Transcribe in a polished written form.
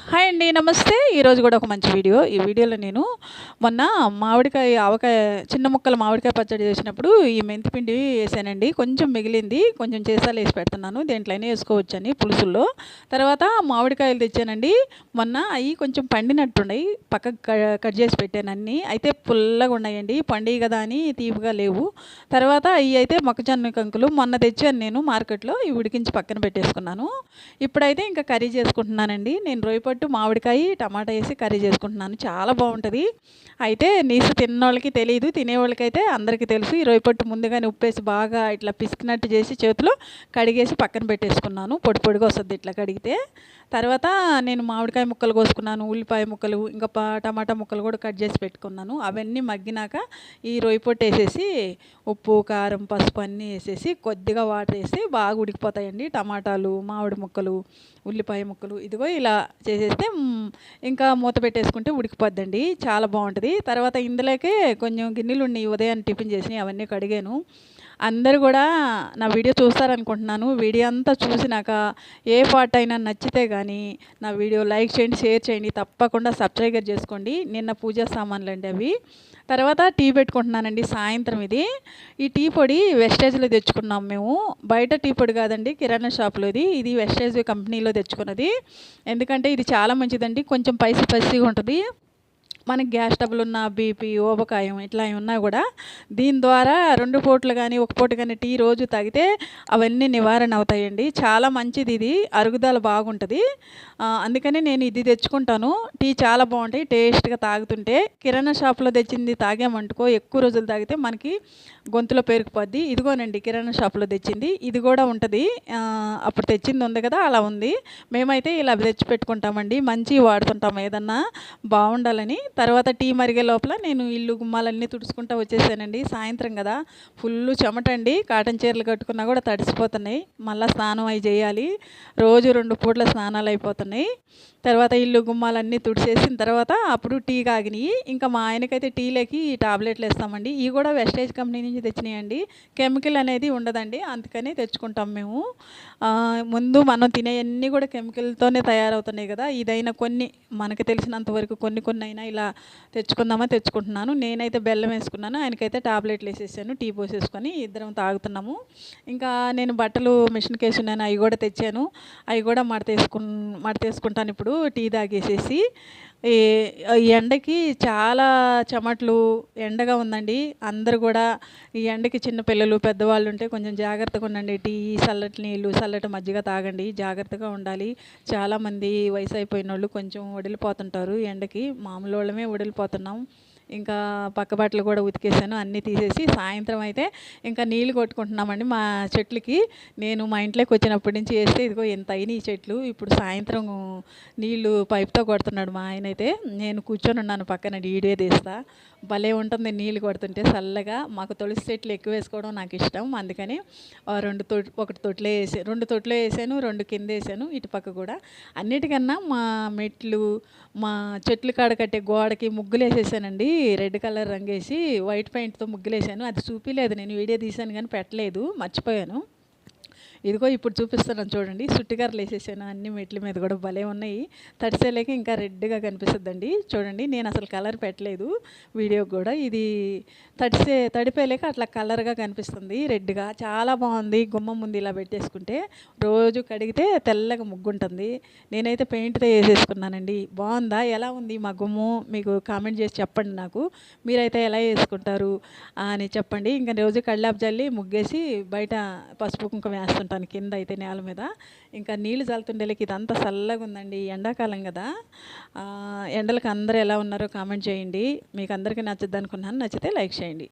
Hi అండి. నమస్తే. ఈరోజు కూడా ఒక మంచి వీడియో. ఈ వీడియోలో నేను మొన్న మామిడికాయ, ఆవకాయ చిన్న ముక్కల మామిడికాయ పచ్చడి చేసినప్పుడు ఈ మెంతిపిండి ఏసానండి. కొంచెం మిగిలింది. కొంచెం చేసాలేసి పెడుతున్నాను. దేంట్లోనే ఏసుకోవచ్చని పులుసుల్లో. తర్వాత మామిడికాయలు తెచ్చానండి. మొన్న అయి కొంచెం పండినట్టున్నాయి. పక్కకు కట్ చేసి పెట్టాను అన్నీ. అయితే పుల్లగా ఉన్నాయండి. పండియి కదా అని తీపిగా లేవు. తర్వాత అయి అయితే మొక్కజొన్న కంకులు మొన్న తెచ్చాను నేను మార్కెట్‌లో. ఇవి ఉడికించి పక్కన పెట్టేసుకున్నాను. ఇప్పుడైతే ఇంకా కర్రీ చేసుకుంటున్నానండి. నేను రోయిపట్టు, మామిడికాయ, టమాటా ఏసి కర్రీ చేసుకుంటున్నాను. చాలా బావుంటది. అయితే నీసు తిన్నోళ్ళకి తెలీదు. తినేవాళ్ళకైతే అందరికీ తెలుసు. ఈ రోయిపట్టు ముందుగానే ఉప్పేసి బాగా ఇట్లా పిసికినట్టు చేసి చేతిలో కడిగేసి పక్కన పెట్టేసుకున్నాను. పొడి పొడిగా వస్తది ఇట్లా కడిగితే. తర్వాత నేను మామిడికాయ ముక్కలు కోసుకున్నాను. ఉల్లిపాయ ముక్కలు, ఇంకా టమాటా ముక్కలు కూడా కట్ చేసి పెట్టుకున్నాను. అవన్నీ మగ్గినాక ఈ రొయ్యపొట్టు ఏసేసి ఉప్పు, కారం, పసుపు అన్నీ ఏసేసి కొద్దిగా వాటర్ ఏసి బాగా ఉడికిపోతాయండి. టమాటాలు, మామిడి ముక్కలు, ఉల్లిపాయ ముక్కలు ఇదిగో ఇలా చేసేస్తే ఇంకా మూత పెట్టేసుకుంటే ఉడికిపోద్దండి. చాలా బావుంటది. తర్వాత ఇందులోకే కొంచెం గిన్నెలున్నాయి ఉదయాన్నే టిఫిన్ చేసినయి అవన్నీ కడిగాను. అందరూ కూడా నా వీడియో చూస్తారనుకుంటున్నాను. వీడియో అంతా చూసినాక ఏ పార్ట్ అయినా నచ్చితే గానీ నా వీడియో లైక్ చేయండి, షేర్ చేయండి. తప్పకుండా సబ్స్క్రైబ్ చేసుకోండి. నిన్న పూజా సామాన్లండి అవి. తర్వాత టీ పెట్టుకుంటున్నానండి సాయంత్రం ఇది. ఈ టీ పొడి వెస్టేజ్‌లో తెచ్చుకున్నాం మేము. బయట టీ పొడి కాదండి, కిరాణా షాప్‌లోది. ఇది వెస్టేజ్ కంపెనీలో తెచ్చుకున్నది. ఎందుకంటే ఇది చాలా మంచిదండి. కొంచెం స్పైసీగా ఉంటది. మనకి గ్యాస్ ట్రబుల్ ఉన్న, బీపీ, ఊబకాయం ఇట్లా ఉన్నా కూడా దీని ద్వారా 2 పూటలు కానీ, ఒక పూట కానీ టీ రోజు తాగితే అవన్నీ నివారణ అవుతాయండి. చాలా మంచిది ఇది. అరుగుదల బాగుంటది. అందుకని నేను ఇది తెచ్చుకుంటాను. టీ చాలా బావుంటాయి. టేస్ట్‌గా తాగుతుంటే. కిరాణా షాప్‌లో తెచ్చింది తాగామనుకో ఎక్కువ రోజులు తాగితే మనకి గొంతులో పేరుకుపోద్ది. ఇదిగోనండి కిరాణా షాప్‌లో తెచ్చింది. ఇది కూడా ఉంటది. అప్పుడు తెచ్చింది ఉంది కదా! అలా ఉంది. మేమైతే ఇలా తెచ్చిపెట్టుకుంటామండి. మంచివి వాడుతుంటాం ఏదన్నా బావుండాలని. తర్వాత టీ మరిగే లోపల నేను ఇల్లు గుమ్మాలన్నీ తుడుచుకుంటా వచ్చేసానండి. సాయంత్రం కదా! ఫుల్లు చెమటండి. కాటన్ చీరలు కట్టుకున్నా కూడా తడిసిపోతున్నాయి. మళ్ళా స్నానం అయి చేయాలి. రోజు 2 పూట్ల స్నానాలు అయిపోతున్నాయి. తర్వాత ఇల్లు గుమ్మాలన్నీ తుడిచేసిన తర్వాత అప్పుడు టీ కాగినియి. ఇంకా మా ఆయనకైతే టీలోకి టాబ్లెట్లు ఏస్తామండి. ఇవి కూడా వెస్టేజ్ కంపెనీ నుంచి తెచ్చినాయండి. కెమికల్ అనేది ఉండదండి. అందుకని తెచ్చుకుంటాం మేము. ముందు మనం తినేయన్నీ కూడా కెమికల్‌తోనే తయారవుతున్నాయి కదా! ఇదైనా కొన్ని మనకు తెలిసినంత వరకు కొన్ని అయినా ఇలా తెచ్చుకుంటున్నాను. నేనైతే బెల్లం వేసుకున్నాను. ఆయనకైతే టాబ్లెట్లు వేసేసాను. టీ పోసేసుకొని ఇద్దరం తాగుతున్నాము. ఇంకా నేను బట్టలు మిషన్‌కేసున్నాను. అవి కూడా తెచ్చాను. అవి కూడా మడతేసుకుంటాను ఇప్పుడు టీ తాగేసేసి. ఈ ఈ ఎండకి చాలా చెమటలు, ఎండగా ఉందండి. అందరూ కూడా ఈ ఎండకి చిన్న పిల్లలు, పెద్దవాళ్ళు ఉంటే కొంచెం జాగ్రత్తగా ఉండండి. టీ, చల్లటి నీళ్ళు, చల్లటి మజ్జిగ తాగండి. జాగ్రత్తగా ఉండాలి. చాలామంది వయసు అయిపోయినోళ్ళు కొంచెం వడిలిపోతుంటారు ఎండకి. మామూలోళ్ళమే వడిలిపోతున్నాం. ఇంకా పక్క బట్టలు కూడా ఉతికేసాను. అన్నీ తీసేసి సాయంత్రం అయితే ఇంకా నీళ్ళు కొట్టుకుంటున్నామండి మా చెట్లకి. నేను మా ఇంట్లోకి వచ్చినప్పటి నుంచి వేస్తే ఇదిగో ఇంత అయినాయి చెట్లు. ఇప్పుడు సాయంత్రం నీళ్ళు పైప్‌తో కొడుతున్నాడు మా ఆయనైతే. నేను కూర్చొని ఉన్నాను పక్కన వీడియో తీస్తా. భలే ఉంటుంది నీళ్ళు కొడుతుంటే చల్లగా. మాకు తులసి చెట్లు ఎక్కువ వేసుకోవడం నాకు ఇష్టం. అందుకని 2 తొట్లో వేసాను, 2 కింద వేసాను. ఇటు పక్క కూడా. అన్నిటికన్నా మా మెట్లు, మా చెట్లు కాడ కట్టే గోడకి ముగ్గులేసేసానండి. రెడ్ కలర్ రంగేసి వైట్ పెయింట్‌తో ముగ్గులేసాను. అది చూపియలేదు, నేను వీడియో తీశాను కానీ పెట్టలేదు. మర్చిపోయాను. ఇదిగో ఇప్పుడు చూపిస్తున్నాను చూడండి. సుట్టికర్రలు వేసేసాను అన్ని మెట్ల మీద కూడా భలే ఉన్నాయి. తడిసేలేక ఇంకా రెడ్‌గా కనిపిస్తుందండి. చూడండి నేను అసలు కలర్ పెట్టలేదు వీడియోకి కూడా. ఇది తడిపోయలేక అట్లా కలర్‌గా కనిపిస్తుంది రెడ్‌గా. చాలా బాగుంది. గుమ్మం ముందు ఇలా పెట్టేసుకుంటే రోజు కడిగితే తెల్లగా ముగ్గుంటుంది. నేనైతే పెయింట్‌తో వేసేసుకున్నానండి. బాగుందా? ఎలా ఉంది మా గుమ్మం? మీకు కామెంట్ చేసి చెప్పండి నాకు. మీరైతే ఎలా వేసుకుంటారు అని చెప్పండి. ఇంకా రోజు కల్లాపు జల్లి ముగ్గేసి బయట పసుపు కుంకుమ వేస్తుంటాను కింద అయితే నేల మీద. ఇంకా నీళ్ళు చల్లుతుండేలకి ఇదంతా చల్లగా ఉందండి. ఎండాకాలం కదా! ఎండలకు అందరూ ఎలా ఉన్నారో కామెంట్ చేయండి. మీకు అందరికీ నచ్చుద్ది అనుకున్నాను. నచ్చితే లైక్ చేయండి.